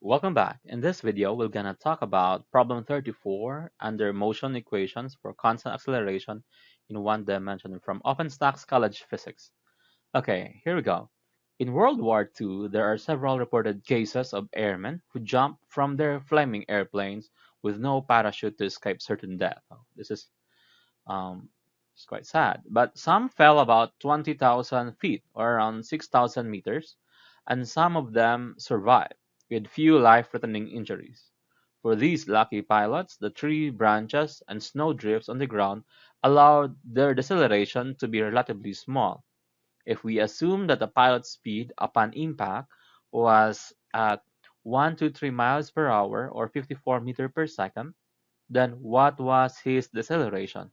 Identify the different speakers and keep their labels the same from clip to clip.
Speaker 1: Welcome back. In this video, we're gonna talk about problem 34 under motion equations for constant acceleration in one dimension from OpenStax College Physics. Okay, here we go. In World War II, there are several reported cases of airmen who jumped from their flaming airplanes with no parachute to escape certain death. This is um, it's quite sad. But some fell about 20,000 feet or around 6,000 meters, and some of them survived with few life-threatening injuries. For these lucky pilots, the tree branches and snow drifts on the ground allowed their deceleration to be relatively small. If we assume that the pilot's speed upon impact was at 123 miles per hour or 54 meters per second, then what was his deceleration?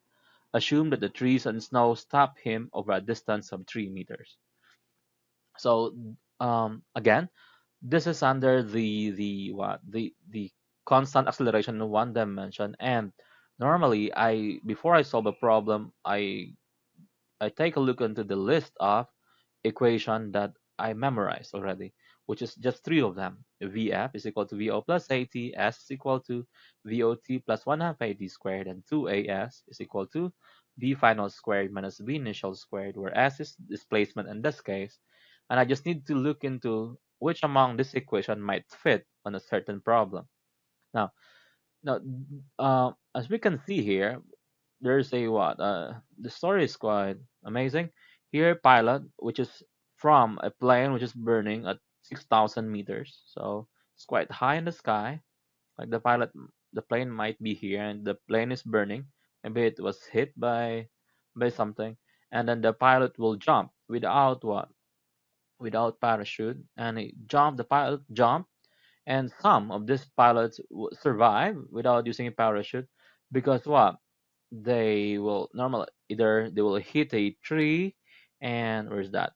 Speaker 1: Assume that the trees and snow stop him over a distance of 3 meters. So again, this is under the constant acceleration in one dimension. And normally, I before I solve a problem, I take a look into the list of equation that I memorized already, which is just three of them. Vf is equal to Vo plus At, S is equal to Vot plus 1 half At squared, and 2As is equal to V final squared minus V initial squared, where S is displacement in this case. And I just need to look into which among this equation might fit on a certain problem. Now, now, as we can see here, there's a what? The story is quite amazing. Here, pilot, which is from a plane which is burning at 6,000 meters, so it's quite high in the sky. Like the plane might be here, and the plane is burning. Maybe it was hit by something, and then the pilot will jump without what? Without parachute, and he jumped. The pilot jumped, and some of these pilots survive without using a parachute because what? They will normally either they will hit a tree, and where's that?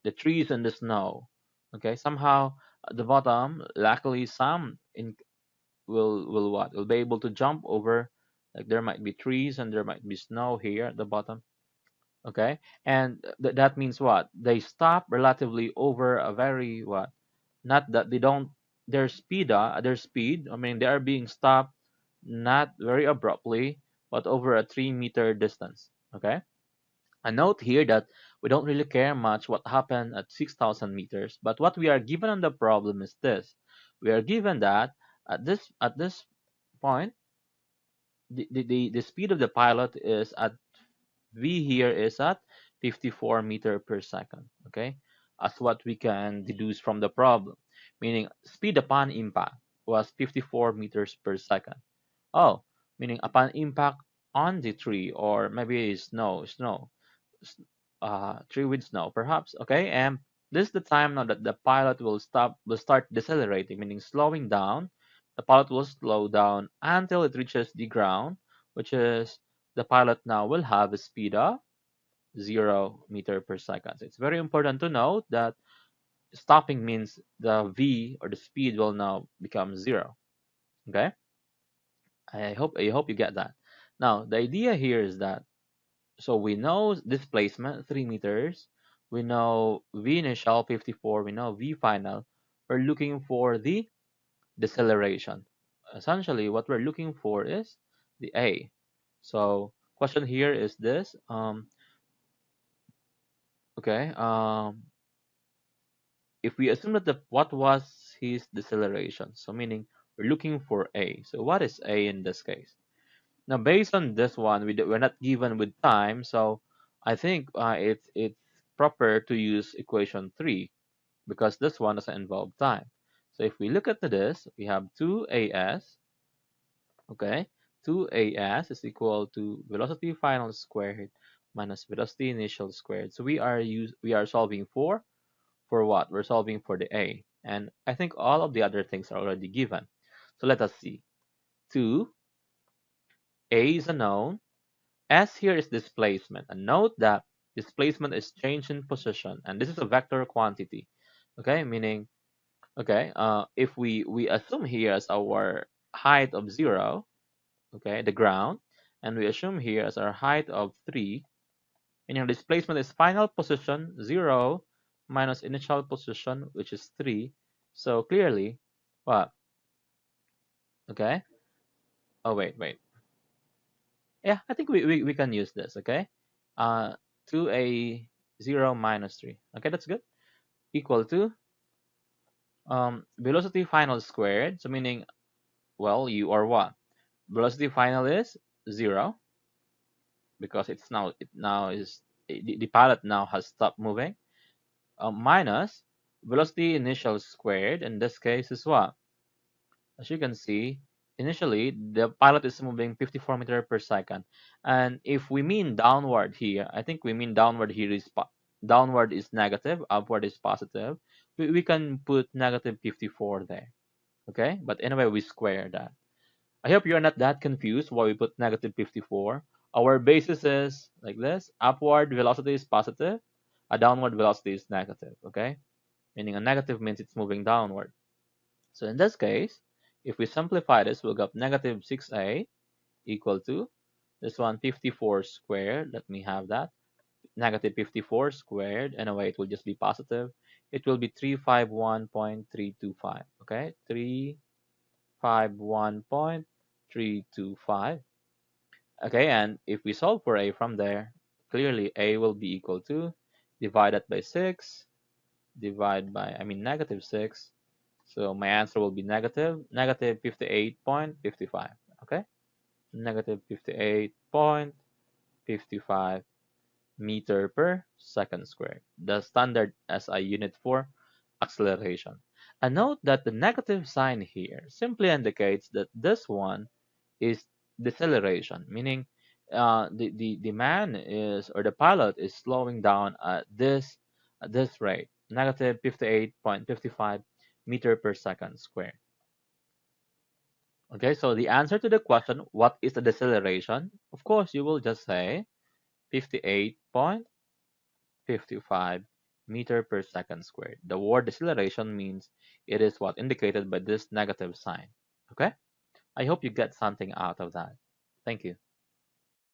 Speaker 1: The trees and the snow. Okay, somehow at the bottom, luckily some in will what? Will be able to jump over. Like there might be trees and there might be snow here at the bottom. Okay, and that means what? They stop relatively over a very what? Not that they don't their speed. I mean they are being stopped not very abruptly, but over a 3 meter distance. Okay. A note here that we don't really care much what happened at 6,000 meters, but what we are given on the problem is this. We are given that at this point, the speed of the pilot is at V here is at 54 meter per second. Okay, as what we can deduce from the problem, meaning speed upon impact was 54 meters per second. Oh, meaning upon impact on the tree, or maybe snow, tree with snow, perhaps. Okay, and this is the time now that the pilot will start decelerating, meaning slowing down. The pilot will slow down until it reaches the ground, which is the pilot now will have a speed of 0 meter per second. So it's very important to note that stopping means the v or the speed will now become 0. Okay, I hope you get that. Now the idea here is that so we know displacement 3 meters, we know v initial 54, we know v final. We're looking for the deceleration. Essentially, what we're looking for is the a. So question here is this. Okay. If we assume that what was his deceleration, so meaning we're looking for a. So what is a in this case? Now, based on this one, we're not given with time, so I think it's proper to use equation 3 because this one doesn't involve time. So if we look at this, we have 2as, okay? 2as is equal to velocity final squared minus velocity initial squared. So we are solving for what? We're solving for the a. And I think all of the other things are already given. So let us see. 2, a is a known. S here is displacement. And note that displacement is change in position. And this is a vector quantity. Okay, meaning, okay, if we assume here as our height of 0, okay, the ground, and we assume here as our height of 3, meaning displacement is final position 0 minus initial position, which is 3. So clearly, What? Okay. Oh, wait. Yeah, I think we can use this, okay? Uh, 2a 0 minus 3. Okay, that's good. Equal to velocity final squared. So meaning, well, you are what? Velocity final is 0 because it now is the pilot now has stopped moving. Minus velocity initial squared. In this case is what? As you can see, initially the pilot is moving 54 meter per second, and if we mean downward here, I think we mean downward here is downward is negative, upward is positive. We can put negative 54 there, okay? But anyway, we square that. I hope you're not that confused why we put negative 54. Our basis is like this: upward velocity is positive, a downward velocity is negative, okay? Meaning a negative means it's moving downward. So in this case, if we simplify this, we'll get negative 6a equal to this one 54 squared. Let me have that. Negative 54 squared. Anyway, it will just be positive. It will be 351.325. Okay, 351.325. Okay, and if we solve for a from there, clearly a will be equal to divided by 6, divide by, I mean negative 6. So my answer will be negative 58.55. Okay, negative 58.55 meter per second squared, the standard SI unit for acceleration. And note that the negative sign here simply indicates that this one is deceleration, meaning the man is, or the pilot is slowing down at this rate, negative 58.55 meter per second squared. Okay, so the answer to the question, what is the deceleration? Of course, you will just say 58.55 meter per second squared. The word deceleration means it is what indicated by this negative sign. Okay, I hope you get something out of that. Thank you.